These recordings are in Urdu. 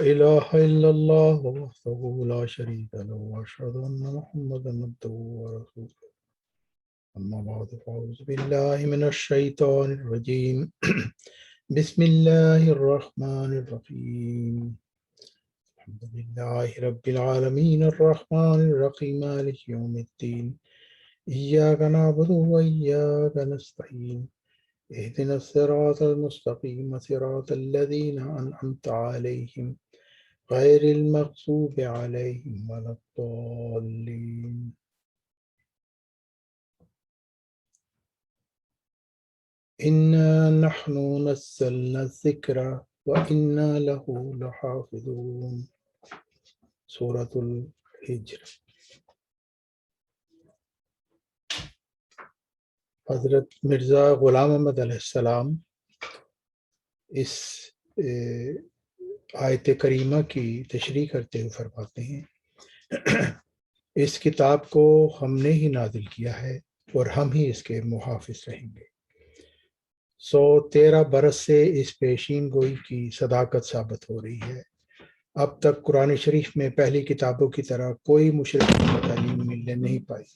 إله إلا الله وحده لا شريك له وأشهد أن محمدا عبده ورسوله أما بعد فأعوذ بالله من الشيطان الرجيم بسم الله الرحمن الرحيم الحمد لله رب العالمين الرحمن الرحيم مالك يوم الدين إياك نعبد وإياك نستعين اهدنا الصراط المستقيم صراط الذين أنعمت عليهم غير المغضوب عليهم ولا الضالين إنا نحن نزلنا الذكر وإنا له لحافظون سورة الحجر۔ حضرت مرزا غلام احمد علیہ السلام اس آیت کریمہ کی تشریح کرتے ہوئے فرماتے ہیں اس کتاب کو ہم نے ہی نازل کیا ہے اور ہم ہی اس کے محافظ رہیں گے۔ 113 برس سے اس پیشین گوئی کی صداقت ثابت ہو رہی ہے۔ اب تک قرآن شریف میں پہلی کتابوں کی طرح کوئی مشرکانہ تعلیم ملنے نہیں پائی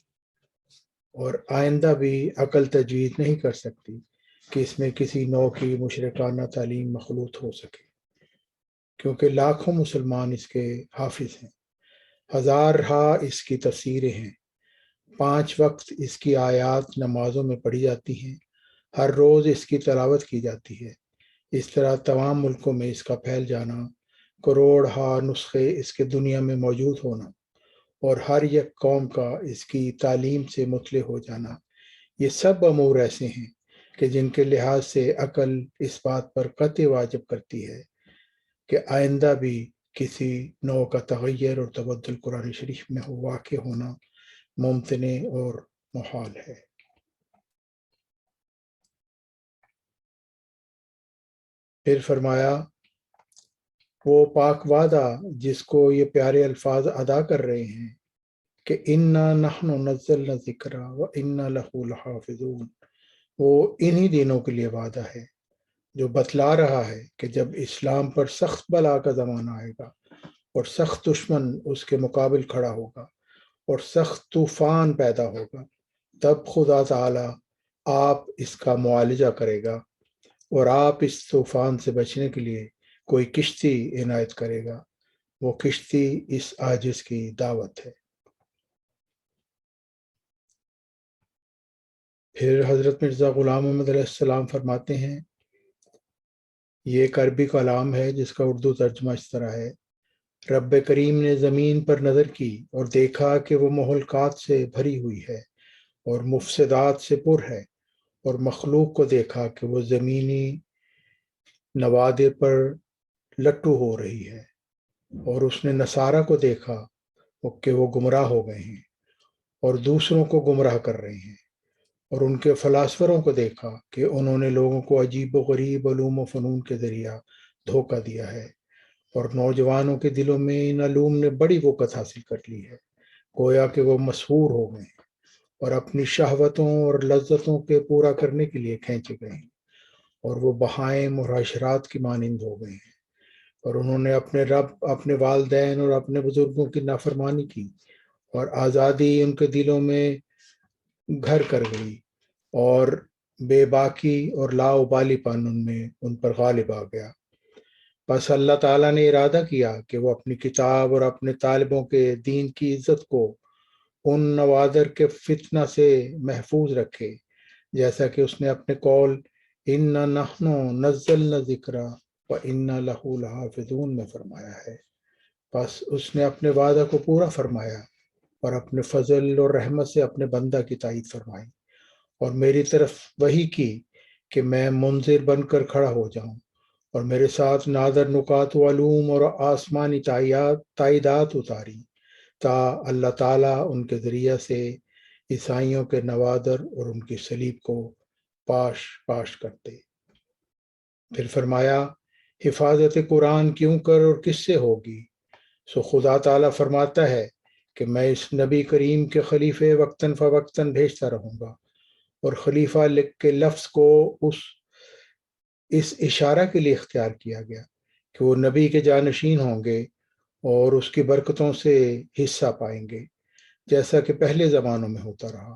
اور آئندہ بھی عقل تجویز نہیں کر سکتی کہ اس میں کسی نوع کی مشرکانہ تعلیم مخلوط ہو سکے، کیونکہ لاکھوں مسلمان اس کے حافظ ہیں، ہزارہا اس کی تفسیریں ہیں، 5 وقت اس کی آیات نمازوں میں پڑھی جاتی ہیں، ہر روز اس کی تلاوت کی جاتی ہے۔ اس طرح تمام ملکوں میں اس کا پھیل جانا، کروڑہا نسخے اس کے دنیا میں موجود ہونا اور ہر یک قوم کا اس کی تعلیم سے مطلع ہو جانا، یہ سب امور ایسے ہیں کہ جن کے لحاظ سے عقل اس بات پر قطع واجب کرتی ہے کہ آئندہ بھی کسی نوع کا تغیر اور تبدل قرآن شریف میں واقع ہونا ممتنع اور محال ہے۔ پھر فرمایا وہ پاک وعدہ جس کو یہ پیارے الفاظ ادا کر رہے ہیں کہ انا نحن نزلنا الذکر وانا لہ لحافظون، وہ انہی دنوں کے لیے وعدہ ہے جو بتلا رہا ہے کہ جب اسلام پر سخت بلا کا زمانہ آئے گا اور سخت دشمن اس کے مقابل کھڑا ہوگا اور سخت طوفان پیدا ہوگا، تب خدا تعالی آپ اس کا معالجہ کرے گا اور آپ اس طوفان سے بچنے کے لیے کوئی کشتی عنایت کرے گا۔ وہ کشتی اس عاجز کی دعوت ہے۔ پھر حضرت مرزا غلام احمد علیہ السلام فرماتے ہیں، یہ ایک عربی کلام ہے جس کا اردو ترجمہ اس طرح ہے: رب کریم نے زمین پر نظر کی اور دیکھا کہ وہ مہلکات سے بھری ہوئی ہے اور مفسدات سے پر ہے، اور مخلوق کو دیکھا کہ وہ زمینی نوادر پر لٹو ہو رہی ہے، اور اس نے نصارہ کو دیکھا کہ وہ گمراہ ہو گئے ہیں اور دوسروں کو گمراہ کر رہے ہیں، اور ان کے فلاسفروں کو دیکھا کہ انہوں نے لوگوں کو عجیب و غریب علوم و فنون کے ذریعہ دھوکہ دیا ہے، اور نوجوانوں کے دلوں میں ان علوم نے بڑی وقت حاصل کر لی ہے، گویا کہ وہ مسحور ہو گئے ہیں اور اپنی شہوتوں اور لذتوں کے پورا کرنے کے لیے کھینچے گئے ہیں، اور وہ بہائم اور حشرات کی مانند ہو گئے ہیں، اور انہوں نے اپنے رب، اپنے والدین اور اپنے بزرگوں کی نافرمانی کی، اور آزادی ان کے دلوں میں گھر کر گئی، اور بے باکی اور لا ابالی پن ان پر غالب آ گیا۔ بس اللہ تعالیٰ نے ارادہ کیا کہ وہ اپنی کتاب اور اپنے طالبوں کے دین کی عزت کو ان نوادر کے فتنہ سے محفوظ رکھے، جیسا کہ اس نے اپنے قول انا نحن نزلنا الذکر وانا لہ لحافظون میں فرمایا ہے۔ بس اس نے اپنے وعدہ کو پورا فرمایا اور اپنے فضل اور رحمت سے اپنے بندہ کی تائید فرمائی اور میری طرف وحی کی کہ میں منذر بن کر کھڑا ہو جاؤں، اور میرے ساتھ نادر نکات و علوم اور آسمانی تائیدات اتاری، تا اللہ تعالیٰ ان کے ذریعہ سے عیسائیوں کے نوادر اور ان کی صلیب کو پاش پاش کرتے۔ پھر فرمایا حفاظت قرآن کیوں کر اور کس سے ہوگی؟ سو خدا تعالیٰ فرماتا ہے کہ میں اس نبی کریم کے خلیفے وقتاً فوقتاً بھیجتا رہوں گا، اور خلیفہ لکھ کے لفظ کو اس اشارہ کے لیے اختیار کیا گیا کہ کہ وہ نبی کے جانشین ہوں گے اور اس کی برکتوں سے حصہ پائیں گے، جیسا کہ پہلے زمانوں میں ہوتا رہا،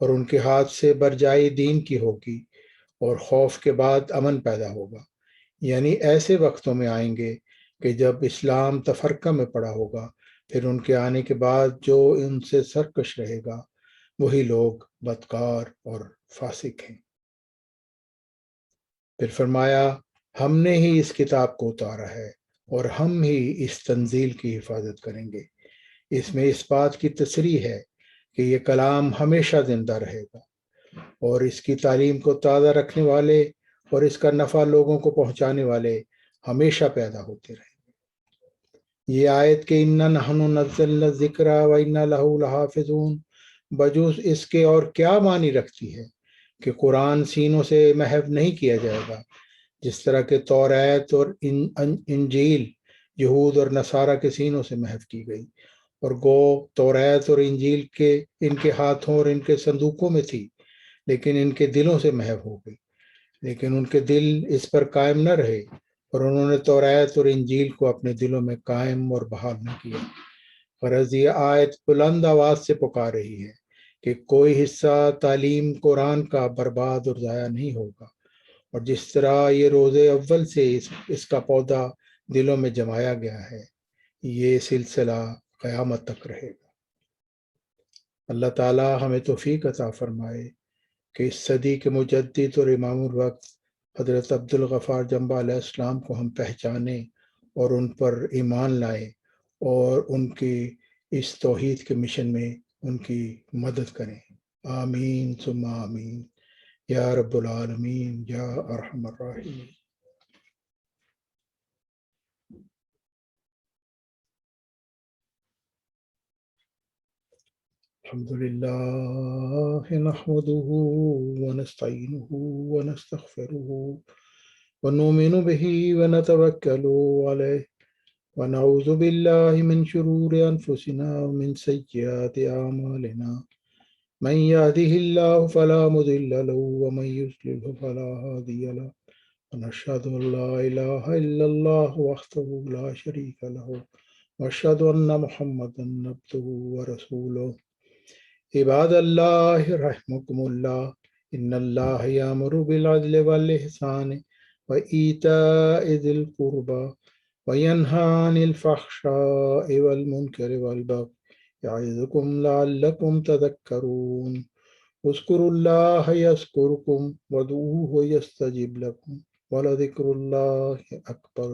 اور ان کے ہاتھ سے برجائی دین کی ہوگی، اور خوف کے بعد امن پیدا ہوگا۔ یعنی ایسے وقتوں میں آئیں گے کہ جب اسلام تفرقہ میں پڑا ہوگا، پھر ان کے آنے کے بعد جو ان سے سرکش رہے گا وہی لوگ بدکار اور فاسق ہیں۔ پھر فرمایا، ہم نے ہی اس کتاب کو اتارا ہے اور ہم ہی اس تنزیل کی حفاظت کریں گے۔ اس میں اس بات کی تصریح ہے کہ یہ کلام ہمیشہ زندہ رہے گا، اور اس کی تعلیم کو تازہ رکھنے والے اور اس کا نفع لوگوں کو پہنچانے والے ہمیشہ پیدا ہوتے رہیں۔ یہ آیت کہ اِنَّا نَحْنُ نَزَّلْنَا الذِّكْرَ وَإِنَّا لَهُ لَحَافِظُونَ بجوز اس کے اور کیا معنی رکھتی ہے کہ قرآن سینوں سے محو نہیں کیا جائے گا، جس طرح کہ توریت اور انجیل یہود اور نصارہ کے سینوں سے محو کی گئی، اور گو توریت اور انجیل کے ان کے ہاتھوں اور ان کے صندوقوں میں تھی، لیکن ان کے دلوں سے محو ہو گئی، لیکن ان کے دل اس پر قائم نہ رہے، اور انہوں نے توریت اور انجیل کو اپنے دلوں میں قائم اور بحال نہ کیا۔ غرض یہ آیت بلند آواز سے پکار رہی ہے کہ کوئی حصہ تعلیم قرآن کا برباد اور ضائع نہیں ہوگا، اور جس طرح یہ روز اول سے اس کا پودا دلوں میں جمایا گیا ہے، یہ سلسلہ قیامت تک رہے گا۔ اللہ تعالی ہمیں توفیق عطا فرمائے کہ اس صدی کے مجدد اور امام الوقت حضرت عبد الغفار جنبہ علیہ السلام کو ہم پہچانیں اور ان پر ایمان لائیں، اور ان کی اس توحید کے مشن میں ان کی مدد کریں۔ آمین ثم آمین یا رب العالمین یا ارحم الراحمین۔ الحمد لله نحمده ونستعينه ونستغفره ونؤمن به ونتوكل عليه ونعوذ بالله من شرور أنفسنا ومن سيئات أعمالنا، من يهده الله فلا مضل له ومن يضلل فلا هادي له، ونشهد أن لا إله إلا الله وحده لا شريك له، وأشهد أن محمدا عبده ورسوله۔ عباد اللہ رحمكم اللہ، ان اللہ یامر بالعدل والإحسان وإیتاء ذی القربى وینہی عن الفحشاء والمنکر والبغی یعظکم لعلکم تذکرون۔ اذکروا اللہ یذکرکم وادعوہ یستجب لکم ولذکر اللہ اکبر۔